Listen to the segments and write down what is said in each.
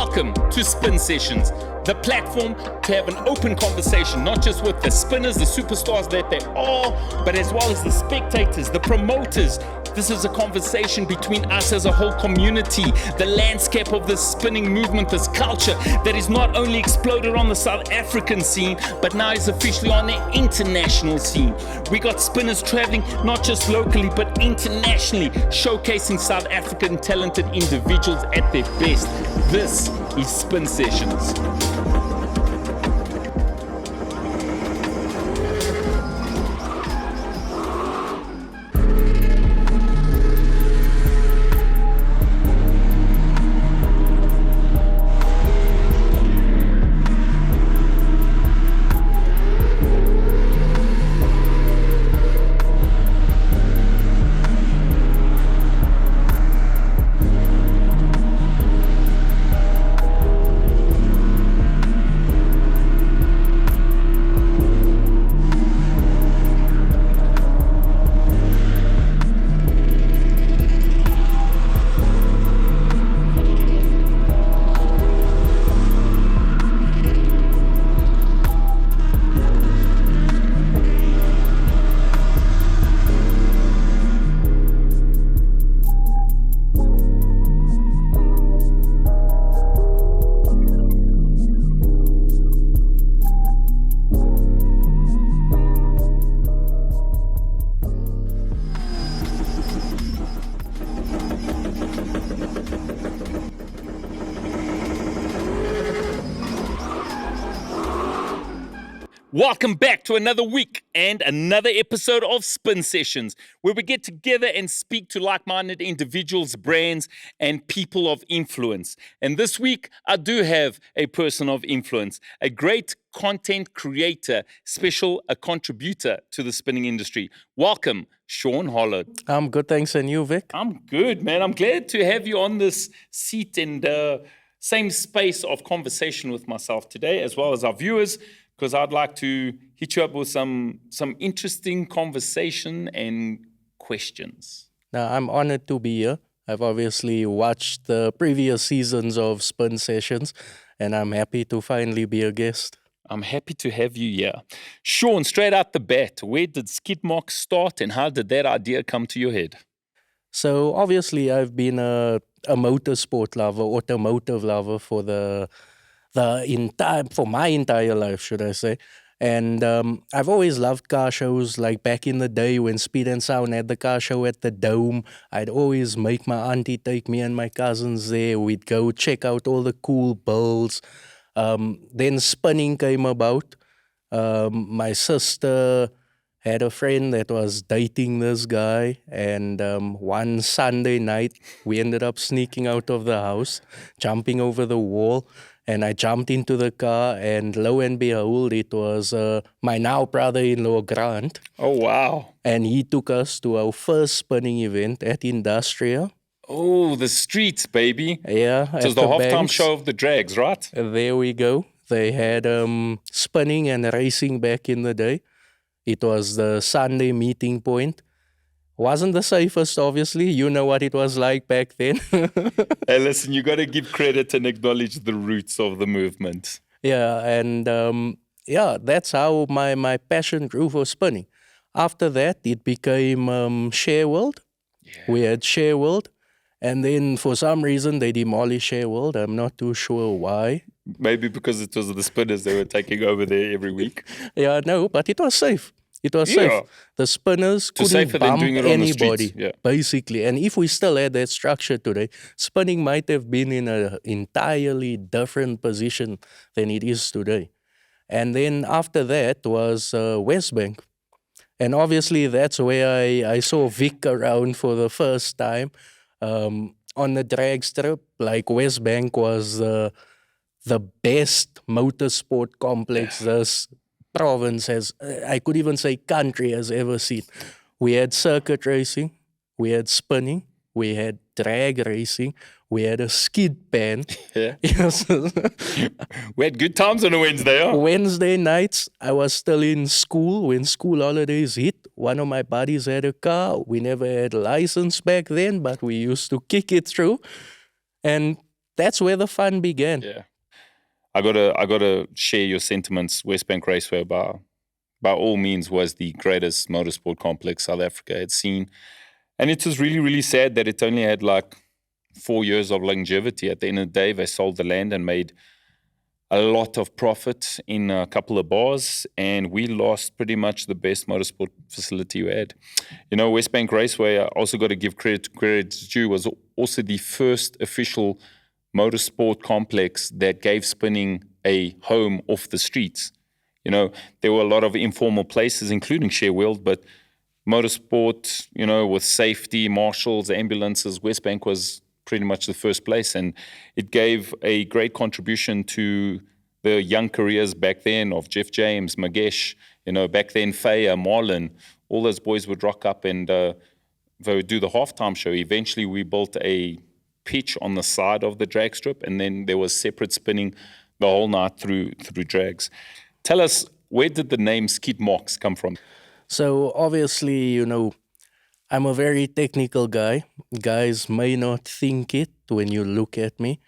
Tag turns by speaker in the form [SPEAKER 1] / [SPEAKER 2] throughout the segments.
[SPEAKER 1] Welcome to Spin Sessions, the platform to have an open conversation, not just with the spinners, the superstars that they are, but as well as the spectators, the promoters. This is a conversation between us as a whole community, the landscape of this spinning movement, this culture that is not only exploded on the South African scene, but now is officially on the international scene. We got spinners traveling not just locally, but internationally, showcasing South African talented individuals at their best. This is Spin Sessions. Welcome back to another week and another episode of Spin Sessions, where we get together and speak to like-minded individuals, brands, and people of influence. And this week, I do have a person of influence, a great content creator, a contributor to the spinning industry. Welcome, Shaun Holland.
[SPEAKER 2] I'm good, thanks. And you, Vic?
[SPEAKER 1] I'm good, man. I'm glad to have you on this seat and same space of conversation with myself today, as well as our viewers, because I'd like to hit you up with some interesting conversation and questions.
[SPEAKER 2] Now, I'm honored to be here. I've obviously watched the previous seasons of Spin Sessions, and I'm happy to finally be a guest.
[SPEAKER 1] I'm happy to have you here. Shaun, straight out the bat, where did skid marks start and how did that idea come to your head?
[SPEAKER 2] So, obviously, I've been a motorsport lover, automotive lover for my entire life, should I say. And I've always loved car shows, like back in the day when Speed and Sound had the car show at the Dome. I'd always make my auntie take me and my cousins there. We'd go check out all the cool builds. Then spinning came about. My sister had a friend that was dating this guy, and one Sunday night, we ended up sneaking out of the house, jumping over the wall, and I jumped into the car, and lo and behold, it was my now brother-in-law, Grant.
[SPEAKER 1] Oh, wow.
[SPEAKER 2] And he took us to our first spinning event at Industria.
[SPEAKER 1] Oh, the streets, baby.
[SPEAKER 2] Yeah.
[SPEAKER 1] It was the halftime show of the drags, right?
[SPEAKER 2] There we go. They had spinning and racing back in the day. It was the Sunday meeting point. Wasn't the safest, obviously. You know what it was like back then.
[SPEAKER 1] Hey, listen, you got to give credit and acknowledge the roots of the movement.
[SPEAKER 2] Yeah, and that's how my passion grew for spinning. After that, it became ShareWorld. Yeah. We had ShareWorld, and then for some reason they demolished ShareWorld. I'm not too sure why.
[SPEAKER 1] Maybe because it was the spinners they were taking over there every week.
[SPEAKER 2] Yeah, no, but it was safe. It was safe. The spinners couldn't bump anybody, basically. And if we still had that structure today, spinning might have been in an entirely different position than it is today. And then after that was West Bank. And obviously that's where I saw Vic around for the first time on the drag strip. Like West Bank was the best motorsport complex this province has, I could even say country has ever seen. We had circuit racing, we had spinning, we had drag racing, we had a skid pan.
[SPEAKER 1] Yeah. We had good times on a Wednesday, huh?
[SPEAKER 2] Wednesday nights, I was still in school when school holidays hit. One of my buddies had a car. We never had a license back then, but we used to kick it through. And that's where the fun began.
[SPEAKER 1] Yeah. I gotta share your sentiments. Westbank Raceway, by all means, was the greatest motorsport complex South Africa had seen. And it was really, really sad that it only had like 4 years of longevity. At the end of the day, they sold the land and made a lot of profit in a couple of bars, and we lost pretty much the best motorsport facility we had. You know, Westbank Raceway, I also got to give credit due, was also the first official motorsport complex that gave spinning a home off the streets. You know, there were a lot of informal places, including Shareworld, but motorsport, you know, with safety, marshals, ambulances, Westbank was pretty much the first place, and it gave a great contribution to the young careers back then of Jeff James, Magesh, you know, back then Faya, Marlon, all those boys would rock up and they would do the halftime show. Eventually we built a pitch on the side of the drag strip, and then there was separate spinning the whole night through drags. Tell us, where did the name Skid Marks come from?
[SPEAKER 2] So obviously, you know, I'm a very technical guy. Guys may not think it when you look at me,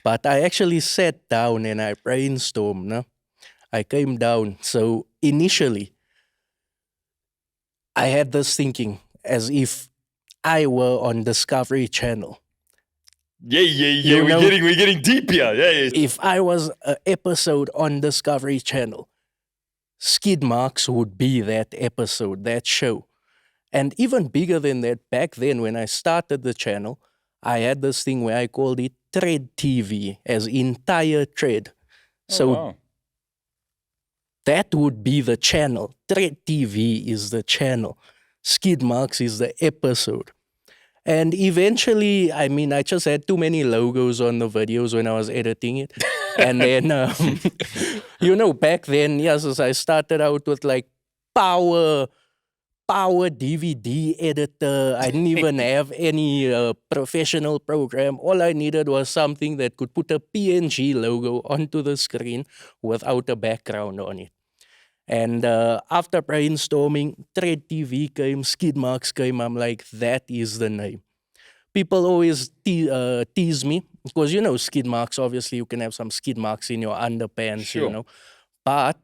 [SPEAKER 2] but I actually sat down and I brainstormed. No? I came down. So initially, I had this thinking as if I were on Discovery Channel.
[SPEAKER 1] Yeah. We're getting deep here. Yeah.
[SPEAKER 2] If I was an episode on Discovery Channel, Skid Marks would be that episode, that show. And even bigger than that, back then when I started the channel, I had this thing where I called it Tread TV, as entire tread. So that would be the channel. Tread TV is the channel. Skid Marks is the episode. And eventually, I mean, I just had too many logos on the videos when I was editing it. And then, you know, back then, yes, as I started out with like power DVD editor. I didn't even have any professional program. All I needed was something that could put a PNG logo onto the screen without a background on it. And after brainstorming, Tread TV came, Skid Marks came. I'm like, that is the name. People always tease me because, you know, skid marks, obviously you can have some skid marks in your underpants,
[SPEAKER 1] sure.
[SPEAKER 2] You know. But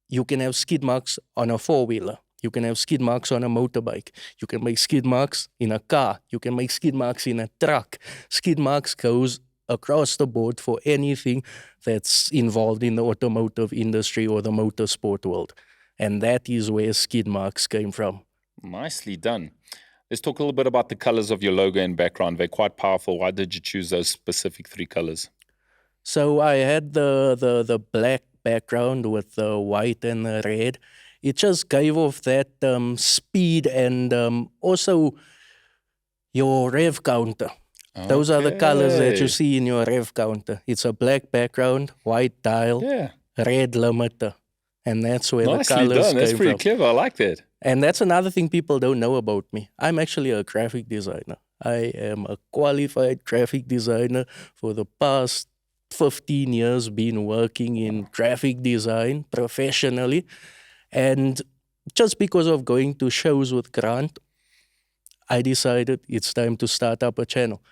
[SPEAKER 2] you can have skid marks on a four-wheeler. You can have skid marks on a motorbike. You can make skid marks in a car. You can make skid marks in a truck. Skid marks goes across the board for anything that's involved in the automotive industry or the motorsport world. And that is where skid marks came from.
[SPEAKER 1] Nicely done. Let's talk a little bit about the colors of your logo and background. They're quite powerful. Why did you choose those specific 3 colors?
[SPEAKER 2] So I had the black background with the white and the red. It just gave off that speed and also your rev counter. Okay. Those are the colors that you see in your rev counter. It's a black background, white dial, red limiter. And that's where the colors came from.
[SPEAKER 1] That's pretty clever. I like that.
[SPEAKER 2] And that's another thing people don't know about me. I'm actually a graphic designer. I am a qualified graphic designer. For the past 15 years, been working in graphic design professionally. And just because of going to shows with Grant, I decided it's time to start up a channel.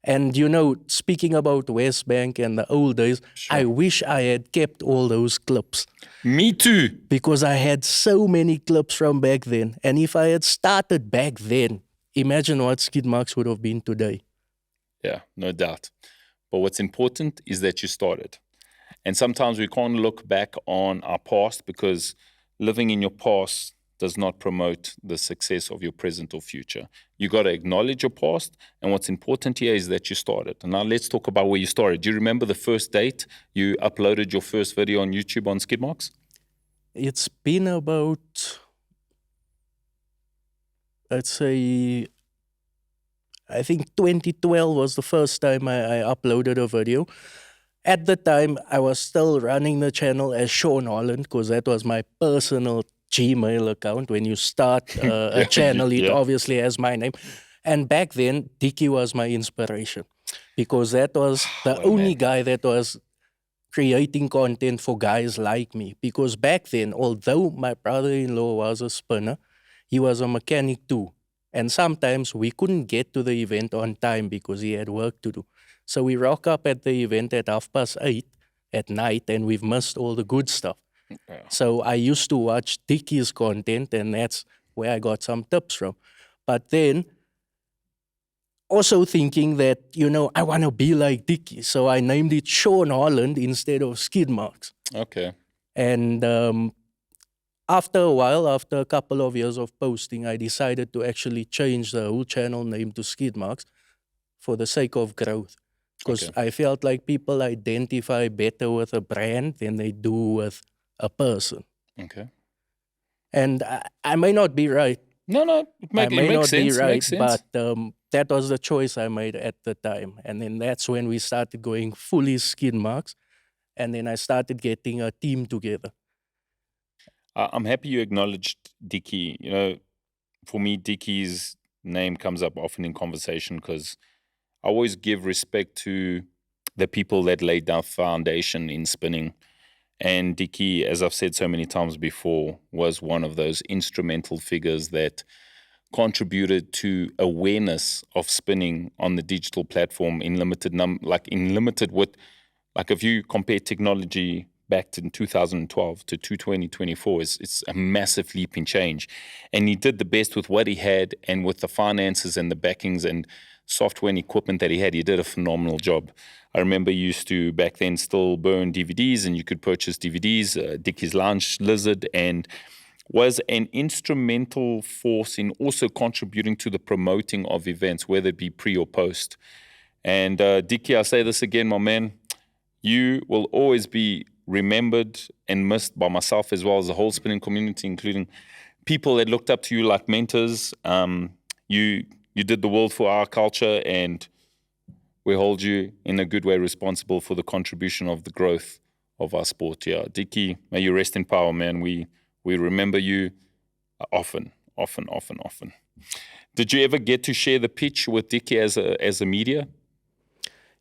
[SPEAKER 2] And, you know, speaking about Westbank and the old days, I wish I had kept all those clips.
[SPEAKER 1] Me too.
[SPEAKER 2] Because I had so many clips from back then. And if I had started back then, imagine what Skid Marks would have been today.
[SPEAKER 1] Yeah, no doubt. But what's important is that you started. And sometimes we can't look back on our past because living in your past does not promote the success of your present or future. You got to acknowledge your past, and what's important here is that you started. And now let's talk about where you started. Do you remember the first date you uploaded your first video on YouTube on Skid Marks?
[SPEAKER 2] It's been about, I'd say, I think 2012 was the first time I uploaded a video. At the time, I was still running the channel as Shaun Holland because that was my personal Gmail account. When you start a channel, it obviously has my name. And back then, Dickie was my inspiration because that was the only guy that was creating content for guys like me. Because back then, although my brother-in-law was a spinner, he was a mechanic too. And sometimes we couldn't get to the event on time because he had work to do. So we rock up at the event at 8:30 at night, and we've missed all the good stuff.
[SPEAKER 1] Yeah.
[SPEAKER 2] So I used to watch Dickie's content, and that's where I got some tips from. But then also thinking that, I want to be like Dickie. So I named it Shaun Holland instead of Skid Marks.
[SPEAKER 1] Okay.
[SPEAKER 2] And after a while, after a couple of years of posting, I decided to actually change the whole channel name to Skid Marks for the sake of growth. Because I felt like people identify better with a brand than they do with a person.
[SPEAKER 1] Okay.
[SPEAKER 2] And I may not be right.
[SPEAKER 1] No, it makes sense.
[SPEAKER 2] Be right,
[SPEAKER 1] makes sense.
[SPEAKER 2] but that was the choice I made at the time. And then that's when we started going fully Skid Marks. And then I started getting a team together.
[SPEAKER 1] I'm happy you acknowledged Dickie. For me, Dickie's name comes up often in conversation because I always give respect to the people that laid down foundation in spinning. And Dickie, as I've said so many times before, was one of those instrumental figures that contributed to awareness of spinning on the digital platform in limited if you compare technology back to 2012 to 2024, it's a massive leap in change. And he did the best with what he had and with the finances and the backings and software and equipment that he had. He did a phenomenal job. I remember he used to back then still burn DVDs, and you could purchase DVDs, Dickie's Lounge Lizard, and was an instrumental force in also contributing to the promoting of events, whether it be pre or post. And Dickie, I'll say this again, my man, you will always be remembered and missed by myself as well as the whole spinning community, including people that looked up to you like mentors. You did the world for our culture, and we hold you in a good way responsible for the contribution of the growth of our sport. Yeah, Dickie, may you rest in power, man. We remember you often. Did you ever get to share the pitch with Dickie as a media?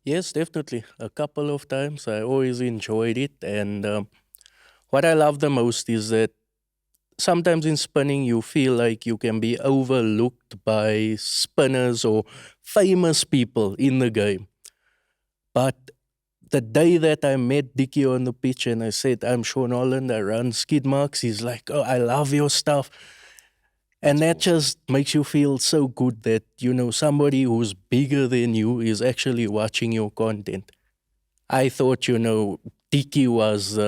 [SPEAKER 2] Yes, definitely. A couple of times. I always enjoyed it. And what I love the most is that sometimes in spinning, you feel like you can be overlooked by spinners or famous people in the game. But the day that I met Dickie on the pitch and I said, I'm Shaun Holland, I run Skid Marks, he's like, oh, I love your stuff. And that just makes you feel so good that, somebody who's bigger than you is actually watching your content. I thought, Dickie was...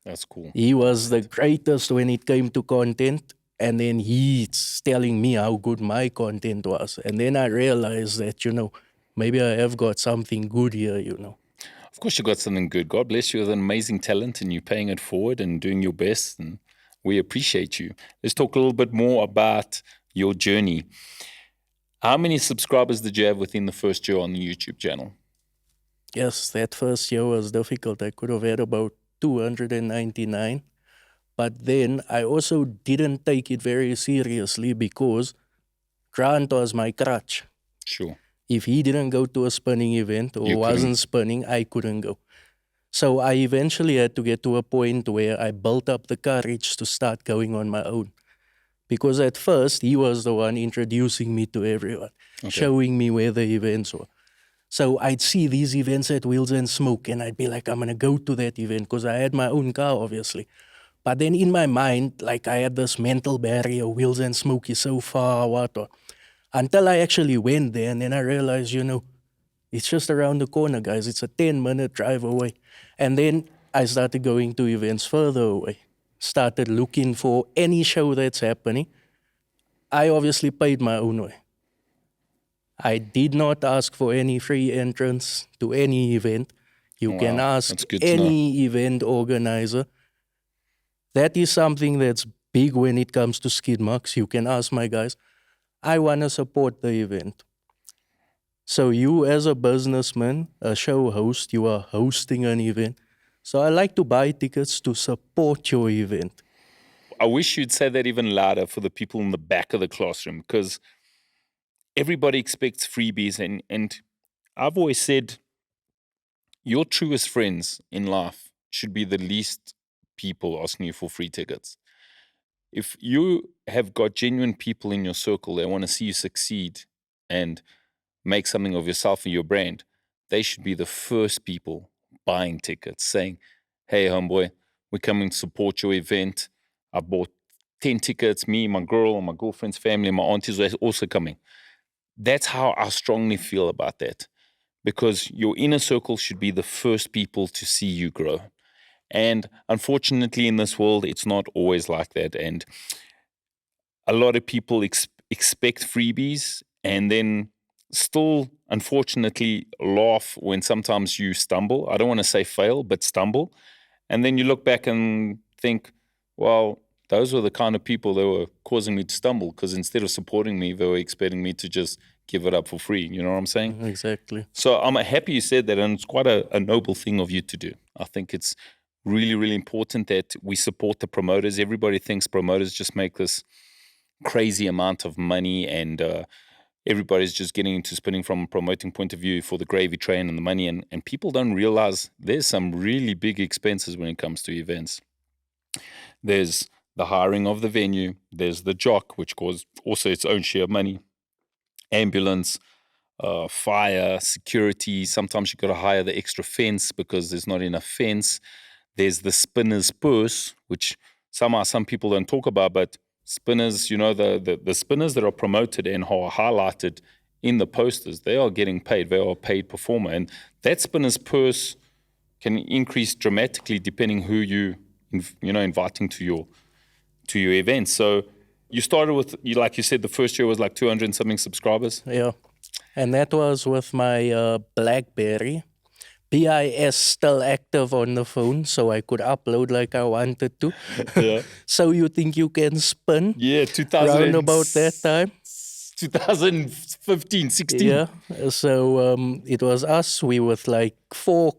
[SPEAKER 1] That's cool.
[SPEAKER 2] He was the greatest when it came to content. And then he's telling me how good my content was. And then I realized that, maybe I have got something good here,
[SPEAKER 1] Of course you got something good. God bless you with an amazing talent, and you're paying it forward and doing your best. And we appreciate you. Let's talk a little bit more about your journey. How many subscribers did you have within the first year on the YouTube channel?
[SPEAKER 2] Yes, that first year was difficult. I could have had about 299. But then I also didn't take it very seriously because Grant was my crutch.
[SPEAKER 1] Sure.
[SPEAKER 2] If he didn't go to a spinning event or wasn't spinning, I couldn't go. So I eventually had to get to a point where I built up the courage to start going on my own. Because at first, he was the one introducing me to everyone, showing me where the events were. So I'd see these events at Wheels and Smoke, and I'd be like, I'm going to go to that event because I had my own car, obviously. But then in my mind, like I had this mental barrier, Wheels and Smoke is so far, until I actually went there, and then I realized, it's just around the corner, guys. It's a 10-minute drive away. And then I started going to events further away, started looking for any show that's happening. I obviously paid my own way. I did not ask for any free entrance to any event. You can ask any event organizer. That is something that's big when it comes to Skid Marks. You can ask my guys, I want to support the event. So you as a businessman, a show host, you are hosting an event. So I like to buy tickets to support your event.
[SPEAKER 1] I wish you'd say that even louder for the people in the back of the classroom, because everybody expects freebies. And I've always said your truest friends in life should be the least people asking you for free tickets. If you have got genuine people in your circle that want to see you succeed and make something of yourself and your brand, they should be the first people buying tickets, saying, hey, homeboy, we're coming to support your event. I bought 10 tickets, me, my girl, my girlfriend's family, my aunties are also coming. That's how I strongly feel about that, because your inner circle should be the first people to see you grow. And unfortunately, in this world, it's not always like that. And a lot of people expect freebies and then still, unfortunately, laugh when sometimes you stumble. I don't want to say fail, but stumble. And then you look back and think, well, those were the kind of people that were causing me to stumble, because instead of supporting me, they were expecting me to just give it up for free. You know what I'm saying?
[SPEAKER 2] Exactly.
[SPEAKER 1] So I'm happy you said that, and it's quite a noble thing of you to do. I think it's really, really important that we support the promoters. Everybody thinks promoters just make this crazy amount of money, and everybody's just getting into spinning from a promoting point of view for the gravy train and the money. And people don't realize there's some really big expenses when it comes to events. There's the hiring of the venue. There's the jock, which costs also its own share of money. Ambulance, fire, security. Sometimes you've got to hire the extra fence because there's not enough fence. There's the spinner's purse, which somehow some people don't talk about, but spinners, you know, the spinners that are promoted and are highlighted in the posters, they are getting paid. They are a paid performer. And that spinner's purse can increase dramatically depending who you inviting to your event. So you started with, like you said, the first year was like 200 and something subscribers.
[SPEAKER 2] Yeah. And that was with my BlackBerry. BIS still active on the phone, so I could upload like I wanted to.
[SPEAKER 1] Yeah.
[SPEAKER 2] So you think you can spin?
[SPEAKER 1] Yeah, 2000.
[SPEAKER 2] Round about that time.
[SPEAKER 1] 2015, 16.
[SPEAKER 2] Yeah. So it was us. We with like 4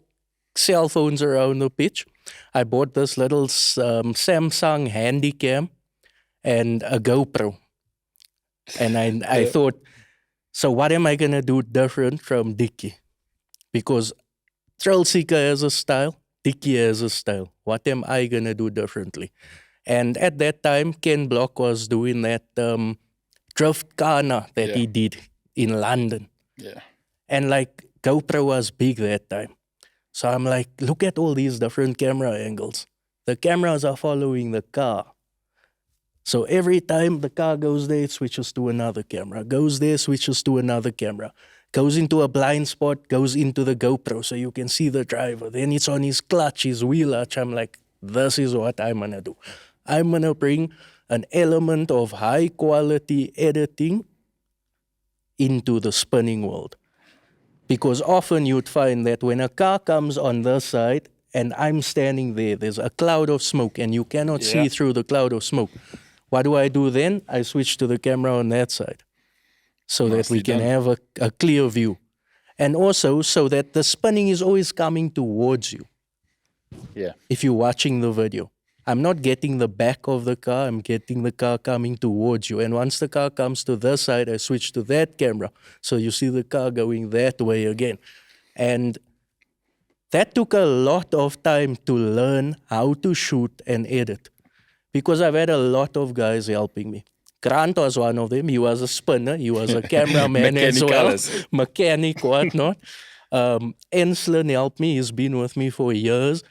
[SPEAKER 2] cell phones around the pitch. I bought this little Samsung Handycam and a GoPro. And I thought, so what am I going to do different from Dickie? Because Thrill Seeker has a style, Dickie has a style. What am I going to do differently? And at that time, Ken Block was doing that drift kana that he did in London.
[SPEAKER 1] Yeah.
[SPEAKER 2] And like GoPro was big that time. So I'm like, look at all these different camera angles. The cameras are following the car. So every time the car goes there, it switches to another camera. Goes there, switches to another camera. Goes into a blind spot, goes into the GoPro so you can see the driver. Then it's on his clutch, his wheel arch. I'm like, this is what I'm going to do. I'm going to bring an element of high quality editing into the spinning world. Because often you'd find that when a car comes on this side and I'm standing there, there's a cloud of smoke and you cannot see through the cloud of smoke. What do I do then? I switch to the camera on that side so that we can have a clear view. And also so that the spinning is always coming towards you.
[SPEAKER 1] Yeah.
[SPEAKER 2] If you're watching the video. I'm not getting the back of the car, I'm getting the car coming towards you. And once the car comes to this side, I switch to that camera. So you see the car going that way again. And that took a lot of time to learn how to shoot and edit. Because I've had a lot of guys helping me. Grant was one of them. He was a spinner. He was a cameraman as well. Mechanic, whatnot. Enslin helped me. He's been with me for years.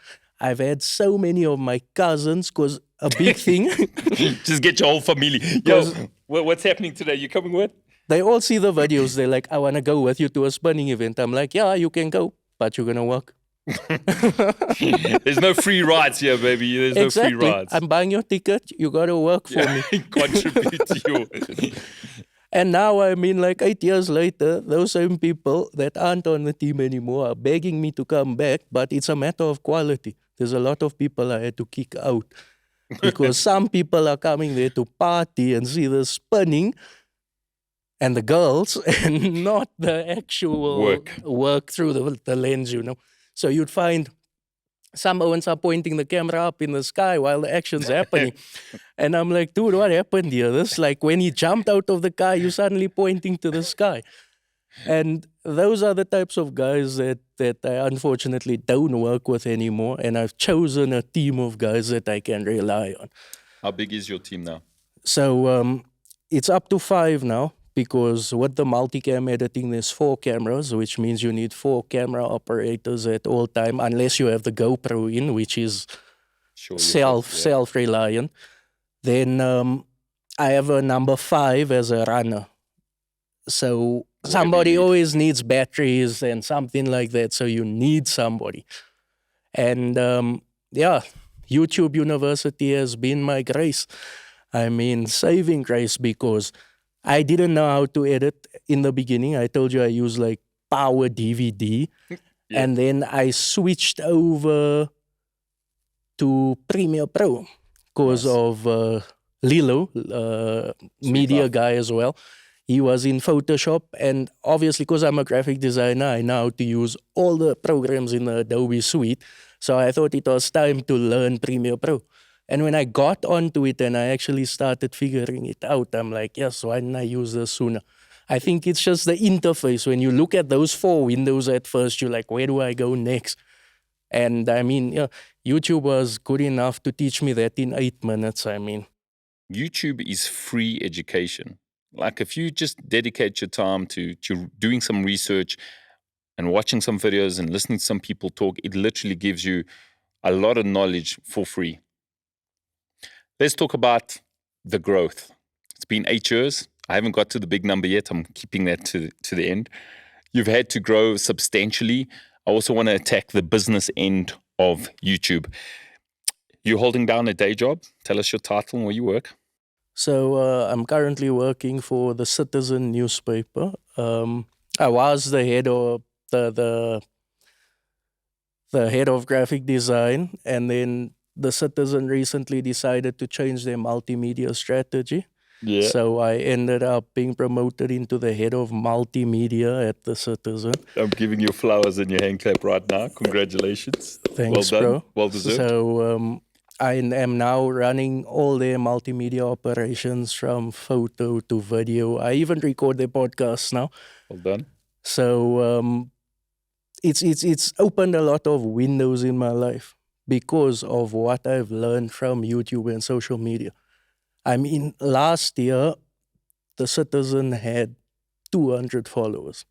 [SPEAKER 2] I've had so many of my cousins, because a big thing...
[SPEAKER 1] Just get your whole family. Yo, what's happening today? You coming with?
[SPEAKER 2] They all see the videos. They're like, I want to go with you to a spinning event. I'm like, yeah, you can go, but you're going to work.
[SPEAKER 1] There's no free rides here, baby. There's no free rides.
[SPEAKER 2] I'm buying your ticket. You got to work for me.
[SPEAKER 1] Contribute to you.
[SPEAKER 2] And now, I mean, like 8 years later, those same people that aren't on the team anymore are begging me to come back, but it's a matter of quality. There's a lot of people I had to kick out because some people are coming there to party and see the spinning and the girls and not the actual work through the lens, you know. So you'd find some Owens are pointing the camera up in the sky while the action's happening. And I'm like, dude, what happened here? This like when he jumped out of the car, you're suddenly pointing to the sky. And those are the types of guys that I unfortunately don't work with anymore. And I've chosen a team of guys that I can rely on.
[SPEAKER 1] How big is your team now?
[SPEAKER 2] So it's up to 5 now. because with the multicam editing, there's 4 cameras, which means you need 4 camera operators at all time, unless you have the GoPro in, which is self-reliant. Then I have a number 5 as a runner. So somebody always needs batteries and something like that. So you need somebody. And YouTube University has been my grace. I mean, saving grace, because I didn't know how to edit in the beginning. I told you I used like Power DVD. And then I switched over to Premiere Pro because of Lilo, media guy as well. He was in Photoshop, and obviously because I'm a graphic designer, I know how to use all the programs in the Adobe suite. So I thought it was time to learn Premiere Pro. And when I got onto it and I actually started figuring it out, I'm like, yes, why didn't I use this sooner? I think it's just the interface. When you look at those 4 windows at first, you're like, where do I go next? And I mean, YouTube was good enough to teach me that in 8 minutes, I mean.
[SPEAKER 1] YouTube is free education. Like if you just dedicate your time to doing some research and watching some videos and listening to some people talk, it literally gives you a lot of knowledge for free. Let's talk about the growth. It's been 8 years. I haven't got to the big number yet. I'm keeping that to the end. You've had to grow substantially. I also want to attack the business end of YouTube. You're holding down a day job. Tell us your title and where you work.
[SPEAKER 2] So I'm currently working for the Citizen newspaper. I was the head of the head of graphic design, and then the Citizen recently decided to change their multimedia strategy.
[SPEAKER 1] Yeah.
[SPEAKER 2] So I ended up being promoted into the head of multimedia at the Citizen.
[SPEAKER 1] I'm giving you flowers in your hand clap right now. Congratulations.
[SPEAKER 2] Thanks,
[SPEAKER 1] well done.
[SPEAKER 2] bro.
[SPEAKER 1] Well deserved.
[SPEAKER 2] So I am now running all their multimedia operations, from photo to video. I even record their podcasts now.
[SPEAKER 1] Well done.
[SPEAKER 2] So it's opened a lot of windows in my life because of what I've learned from YouTube and social media. I mean, last year, the Citizen had 200 followers.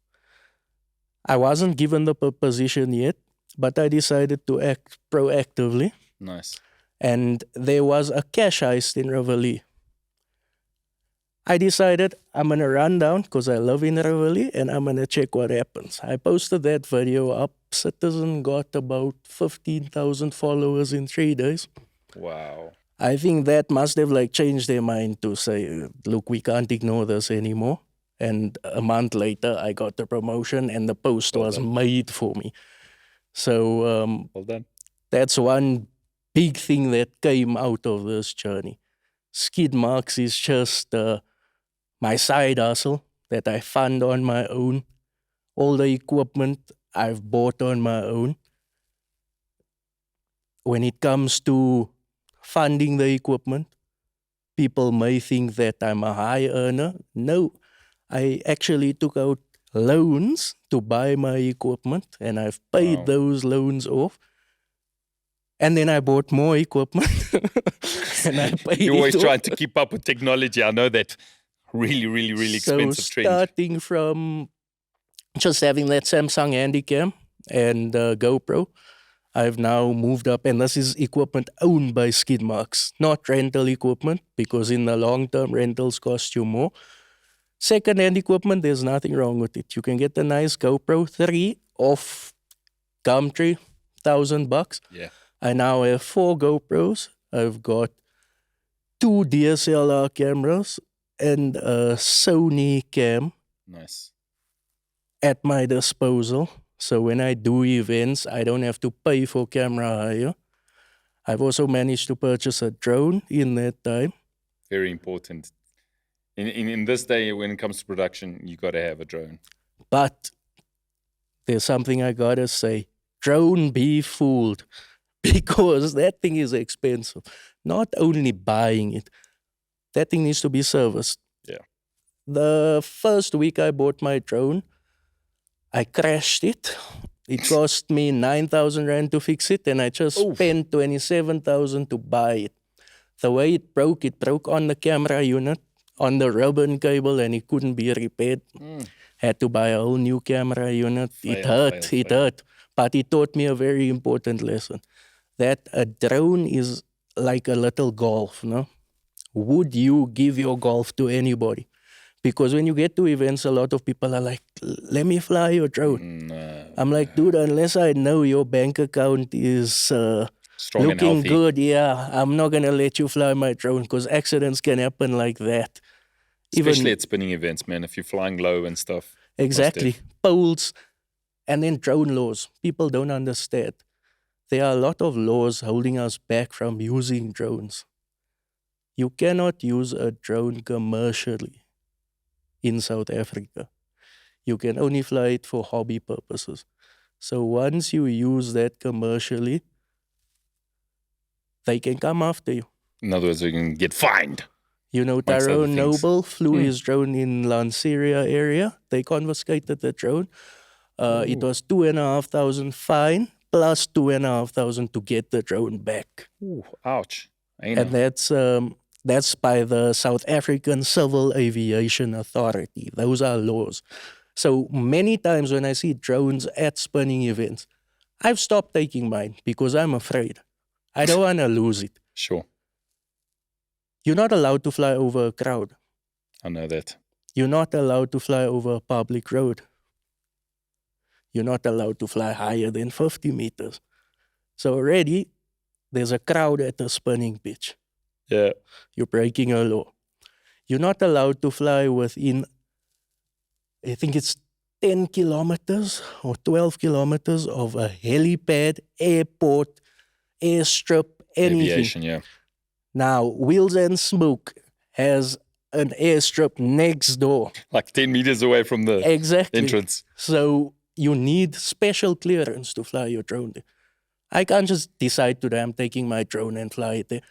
[SPEAKER 2] I wasn't given the position yet, but I decided to act proactively.
[SPEAKER 1] Nice.
[SPEAKER 2] And there was a cash heist in Reveille. I decided I'm going to run down because I live in Reveille and I'm going to check what happens. I posted that video up. Citizen got about 15,000 followers in 3 days.
[SPEAKER 1] Wow.
[SPEAKER 2] I think that must have changed their mind to say, look, we can't ignore this anymore. And a month later, I got the promotion and the post was made for me. So
[SPEAKER 1] well done.
[SPEAKER 2] That's one big thing that came out of this journey. Skid marks is just my side hustle that I fund on my own. All the equipment I've bought on my own. When it comes to funding the equipment, people may think that I'm a high earner. No, I actually took out loans to buy my equipment and I've paid those loans off. And then I bought more equipment and I paid
[SPEAKER 1] You're always
[SPEAKER 2] it
[SPEAKER 1] trying
[SPEAKER 2] off.
[SPEAKER 1] to keep up with technology. I know that really, really, really expensive trend.
[SPEAKER 2] So starting from just having that Samsung Handycam and GoPro, I've now moved up, and this is equipment owned by Skid Marks, not rental equipment, because in the long term, rentals cost you more. Second-hand equipment, there's nothing wrong with it. You can get a nice GoPro 3 off Gumtree, $1,000.
[SPEAKER 1] Yeah.
[SPEAKER 2] I now have 4 GoPros. I've got 2 DSLR cameras and a Sony cam.
[SPEAKER 1] Nice.
[SPEAKER 2] At my disposal. So when I do events, I don't have to pay for camera hire. I've also managed to purchase a drone in that time.
[SPEAKER 1] Very important. In this day, when it comes to production, you got to have a drone.
[SPEAKER 2] But there's something I got to say. Drone be fooled. Because that thing is expensive. Not only buying it, that thing needs to be serviced.
[SPEAKER 1] Yeah.
[SPEAKER 2] The first week I bought my drone, I crashed it. It cost me 9,000 Rand to fix it, and I just spent 27,000 to buy it. The way it broke on the camera unit on the ribbon cable and it couldn't be repaired. Had to buy a whole new camera unit. It hurt. But it taught me a very important lesson. That a drone is like a little golf, no? Would you give your golf to anybody? Because when you get to events, a lot of people are like, let me fly your drone. I'm like, dude, unless I know your bank account is
[SPEAKER 1] strong
[SPEAKER 2] looking
[SPEAKER 1] and
[SPEAKER 2] good, I'm not going to let you fly my drone because accidents can happen like that.
[SPEAKER 1] Especially at spinning events, man, if you're flying low and stuff.
[SPEAKER 2] Exactly. Poles. And then drone laws. People don't understand. There are a lot of laws holding us back from using drones. You cannot use a drone commercially in South Africa. You can only fly it for hobby purposes. So once you use that commercially, they can come after you.
[SPEAKER 1] In other words, you can get fined.
[SPEAKER 2] You know, Tyrone Noble flew his drone in Lanseria area. They confiscated the drone. It was 2,500 fine plus 2,500 to get the drone back.
[SPEAKER 1] Ooh, ouch.
[SPEAKER 2] And that's by the South African Civil Aviation Authority. Those are laws. So many times when I see drones at spinning events, I've stopped taking mine because I'm afraid. I don't want to lose it.
[SPEAKER 1] Sure.
[SPEAKER 2] You're not allowed to fly over a crowd.
[SPEAKER 1] I know that.
[SPEAKER 2] You're not allowed to fly over a public road. You're not allowed to fly higher than 50 meters. So already, there's a crowd at the spinning pitch.
[SPEAKER 1] Yeah.
[SPEAKER 2] You're breaking a law. You're not allowed to fly within, I think it's 10 kilometers or 12 kilometers of a helipad, airport, airstrip, anything.
[SPEAKER 1] Aviation, yeah.
[SPEAKER 2] Now, Wheels and Smoke has an airstrip next door.
[SPEAKER 1] Like 10 meters away from the entrance.
[SPEAKER 2] So you need special clearance to fly your drone there. I can't just decide today I'm taking my drone and fly it there.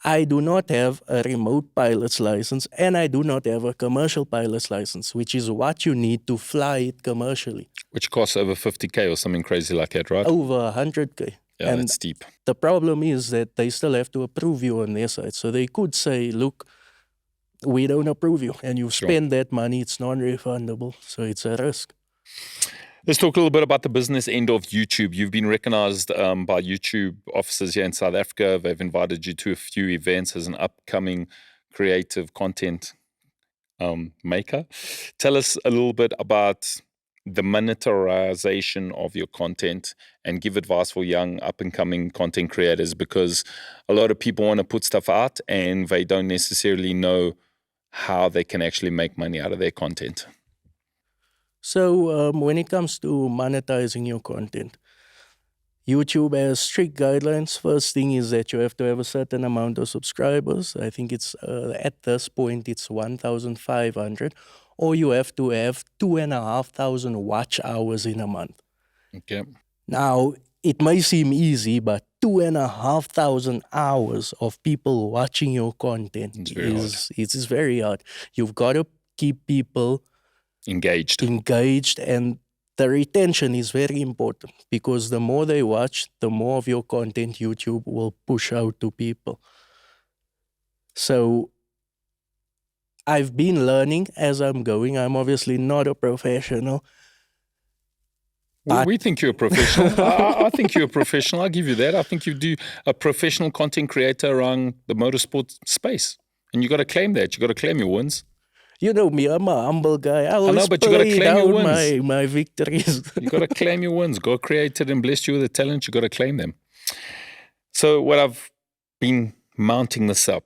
[SPEAKER 2] I do not have a remote pilot's license and I do not have a commercial pilot's license, which is what you need to fly it commercially.
[SPEAKER 1] Which costs over 50K or something crazy like that, right?
[SPEAKER 2] Over 100K.
[SPEAKER 1] Yeah, and that's steep.
[SPEAKER 2] The problem is that they still have to approve you on their side. So they could say, look, we don't approve you. And you spend that money, it's non-refundable. So it's a risk.
[SPEAKER 1] Let's talk a little bit about the business end of YouTube. You've been recognized by YouTube offices here in South Africa. They've invited you to a few events as an upcoming creative content maker. Tell us a little bit about the monetization of your content and give advice for young up-and-coming content creators, because a lot of people want to put stuff out and they don't necessarily know how they can actually make money out of their content.
[SPEAKER 2] So when it comes to monetizing your content, YouTube has strict guidelines. First thing is that you have to have a certain amount of subscribers. I think it's at this point it's 1,500, or you have to have 2,500 watch hours in a month.
[SPEAKER 1] Okay.
[SPEAKER 2] Now, it may seem easy, but 2,500 hours of people watching your content is very hard. You've got to keep people engaged, and the retention is very important, because the more they watch, the more of your content YouTube will push out to people. So I've been learning as I'm going. I'm obviously not a professional.
[SPEAKER 1] We think you're a professional. I think you're a professional. I'll give you that. I think you do a professional content creator around the motorsport space. And you got to claim that. You got to claim your wins.
[SPEAKER 2] You know me, I'm a humble guy. I
[SPEAKER 1] know, but you got to claim your wins.
[SPEAKER 2] My victories.
[SPEAKER 1] You got to claim your wins. God created and blessed you with a talent. You got to claim them. So what I've been mounting this up,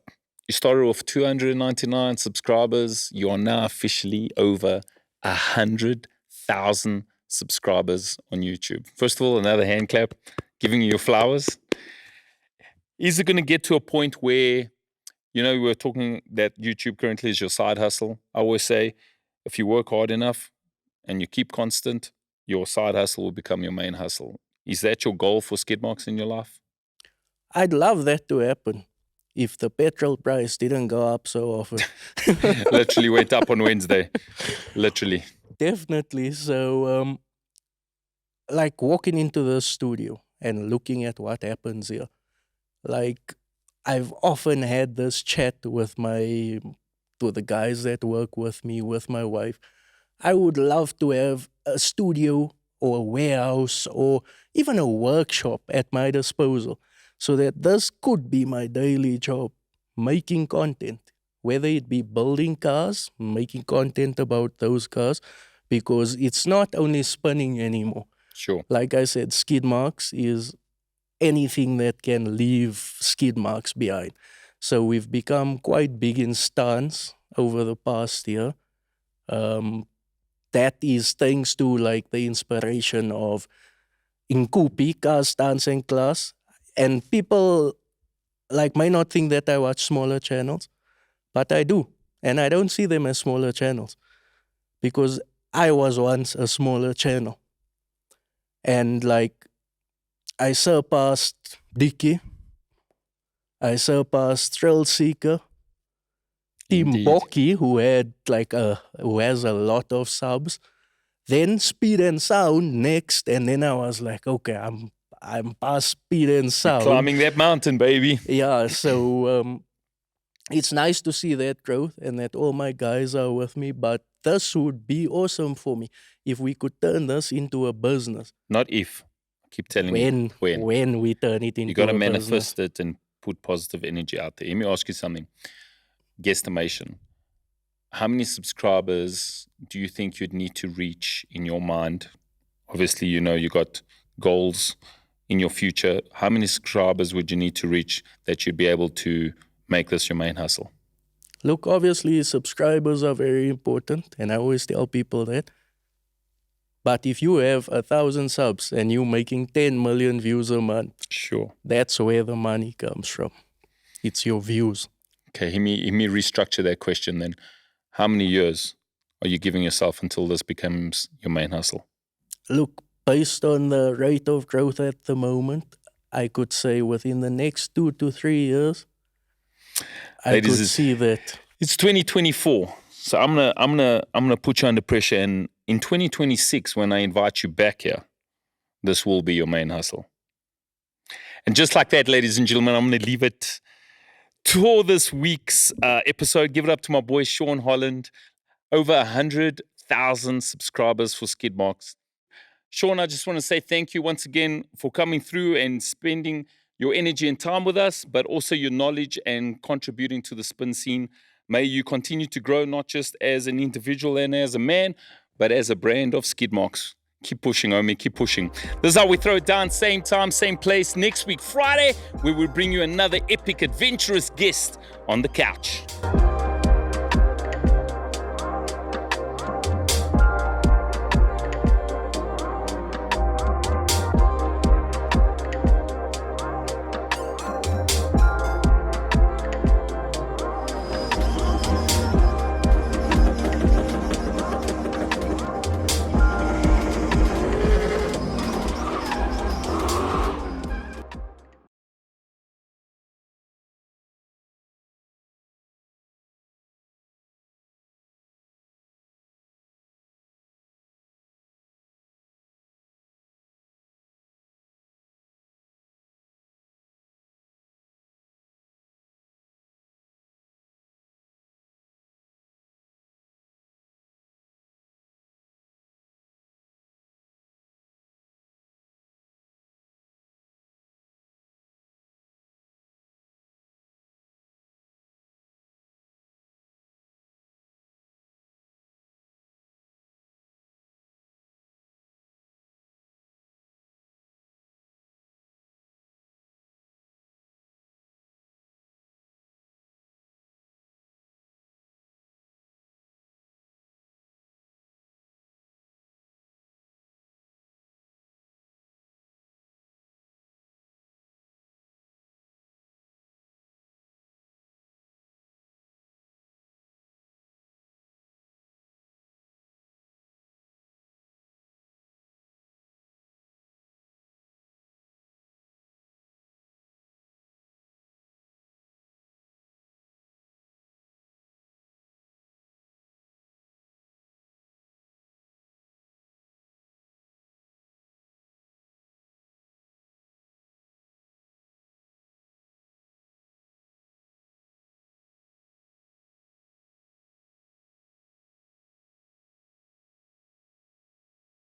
[SPEAKER 1] you started off 299 subscribers. You are now officially over 100,000 subscribers on YouTube. First of all, another hand clap, giving you your flowers. Is it going to get to a point where, you know, we were talking that YouTube currently is your side hustle? I always say, if you work hard enough and you keep constant, your side hustle will become your main hustle. Is that your goal for skid marks in your life?
[SPEAKER 2] I'd love that to happen if the petrol price didn't go up so often.
[SPEAKER 1] Literally went up on Wednesday. Literally.
[SPEAKER 2] Definitely. So, like walking into the studio and looking at what happens here, like I've often had this chat with my to the guys that work with me, with my wife, I would love to have a studio or a warehouse or even a workshop at my disposal so that this could be my daily job, making content, whether it be building cars, making content about those cars, because it's not only spinning anymore.
[SPEAKER 1] Sure.
[SPEAKER 2] Like I said, skid marks is anything that can leave skid marks behind. So we've become quite big in stunts over the past year. That is thanks to like the inspiration of Inkupi, Cars, Stunts and Class. And people like might not think that I watch smaller channels, but I do. And I don't see them as smaller channels because I was once a smaller channel. And like I surpassed Dicky, I surpassed Thrill Seeker, Team Boki, who has a lot of subs. Then Speed and Sound next, and then I was like, okay, I'm past Speed and Sound.
[SPEAKER 1] You're climbing that mountain, baby.
[SPEAKER 2] Yeah, so it's nice to see that growth and that all my guys are with me. But this would be awesome for me if we could turn this into a business.
[SPEAKER 1] Not if. I keep telling you.
[SPEAKER 2] When we turn it into a business.
[SPEAKER 1] You got to manifest it and put positive energy out there. Let me ask you something. Guesstimation. How many subscribers do you think you'd need to reach in your mind? Obviously, you know you got goals in your future. How many subscribers would you need to reach that you'd be able to make this your main hustle?
[SPEAKER 2] Look, obviously, subscribers are very important, and I always tell people that. But if you have 1,000 subs and you're making 10 million views a month,
[SPEAKER 1] sure,
[SPEAKER 2] that's where the money comes from. It's your views.
[SPEAKER 1] Okay, let me restructure that question then. How many years are you giving yourself until this becomes your main hustle?
[SPEAKER 2] Look, based on the rate of growth at the moment, I could say within the next 2 to 3 years, I could see that.
[SPEAKER 1] It's 2024, so I'm gonna put you under pressure. And in 2026, when I invite you back here, this will be your main hustle. And just like that, ladies and gentlemen, I'm gonna leave it to this week's episode. Give it up to my boy Shaun Holland. Over 100,000 subscribers for Skid Marks. Shaun, I just want to say thank you once again for coming through and spending your energy and time with us, but also your knowledge and contributing to the spin scene. May you continue to grow, not just as an individual and as a man, but as a brand of Skid Marks. Keep pushing, homie, keep pushing. This is how we throw it down, same time, same place. Next week, Friday, we will bring you another epic, adventurous guest on the couch.